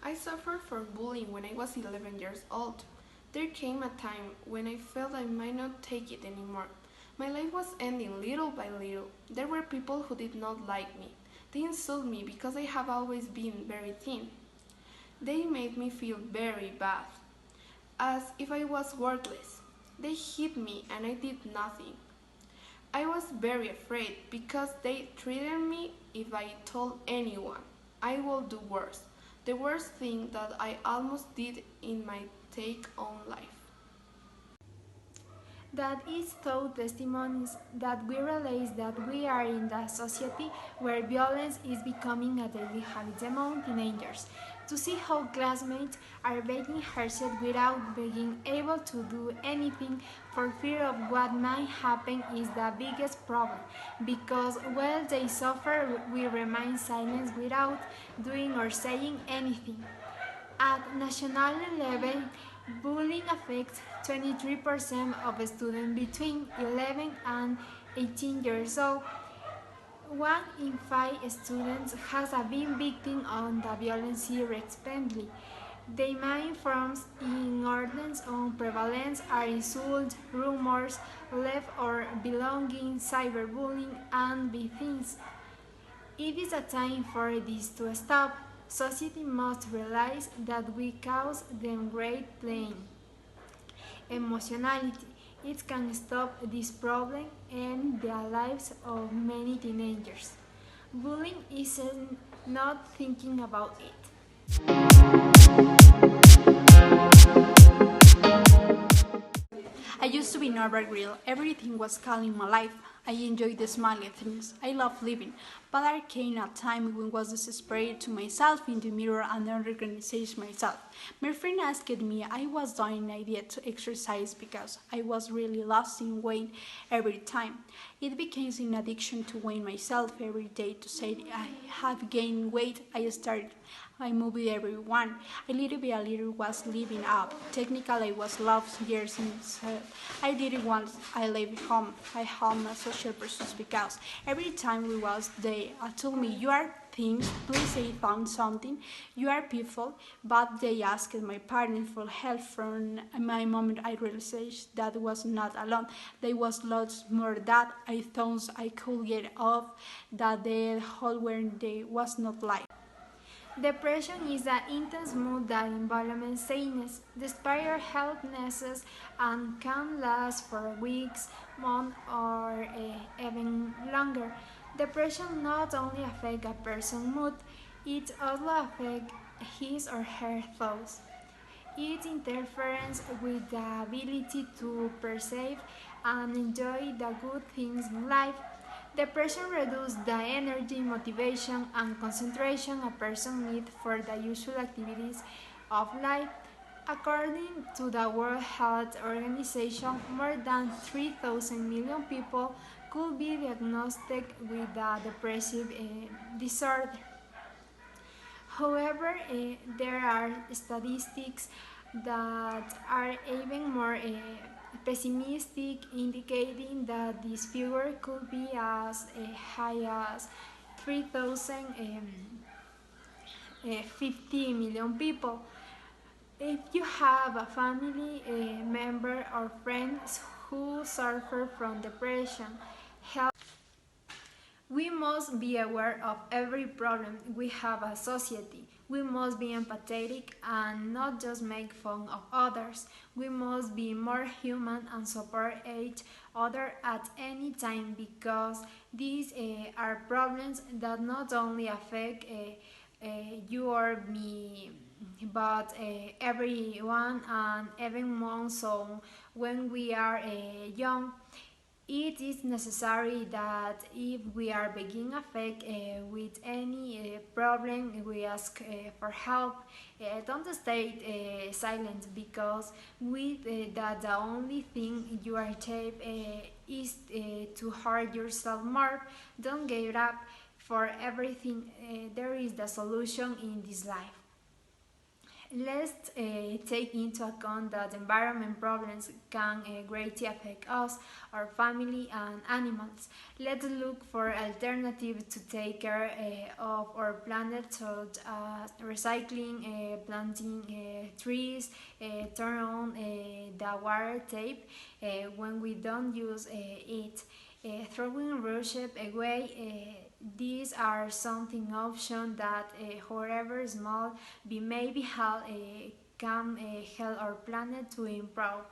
I suffered from bullying when I was 11 years old. There came a time when I felt I might not take it anymore. My life was ending little by little. There were people who did not like me. They insulted me because I have always been very thin. They made me feel very bad, as if I was worthless. They hit me and I did nothing. I was very afraid because they treated me if I told anyone. I will do worse. The worst thing that I almost did in my take on life. That is through testimonies that we realize that we are in a society where violence is becoming a daily habit among teenagers. To see how classmates are being hurt without being able to do anything for fear of what might happen is the biggest problem, because while they suffer, we remain silent without doing or saying anything. At national level, bullying affects 23% of students between 11 and 18 years old. One in five students has been victim of the violence recently. The main forms ignorance on prevalence are insults, rumors, left or belonging, cyberbullying, and victims. It is a time for this to stop. Society must realize that we cause them great pain. Emotionality. It can stop this problem and the lives of many teenagers. Bullying isn't not thinking about it. I used to be Norbert Grill. Everything was calm in my life. I enjoyed the small things. I love living. But there came a time when I was desperate to myself in the mirror and don't recognize myself. My friend asked me I was doing an idea to exercise because I was really lost in weight every time. It became an addiction to weigh myself every day to say I have gained weight. I moved everyone. I little by little was living up. Technically, I was lost years in I did it once I left home. I am a social person because every time we was there, I told me, you are things, please I found something, you are people, but they asked my parents for help. From my moment I realized that was not alone. There was lots more that I thought I could get off, that the whole world they was not like. Depression is an intense mood that involves sadness, despair, helplessness, and can last for weeks, months, or even longer. Depression not only affects a person's mood, it also affects his or her thoughts. It interferes with the ability to perceive and enjoy the good things in life. Depression reduces the energy, motivation, and concentration a person needs for the usual activities of life. According to the World Health Organization, more than 3,000 million people could be diagnosed with a depressive disorder. However, there are statistics that are even more pessimistic, indicating that this figure could be as high as 3,050 million people. If you have a family member or friends who suffer from depression, help. We must be aware of every problem we have as a society. We must be empathetic and not just make fun of others. We must be more human and support each other at any time, because these are problems that not only affect you or me, but everyone, and even more so when we are young. It is necessary that if we are being affected with any problem, we ask for help. Don't stay silent, because with that the only thing you are tape is to hurt yourself more. Don't give up. For everything there is the solution in this life. Let's take into account that environment problems can greatly affect us, our family, and animals. Let's look for alternatives to take care of our planet, such as recycling, planting trees, turn on the water tap when we don't use it. Throwing rushes away, these are something options that, however small, we maybe help, can help our planet to improve.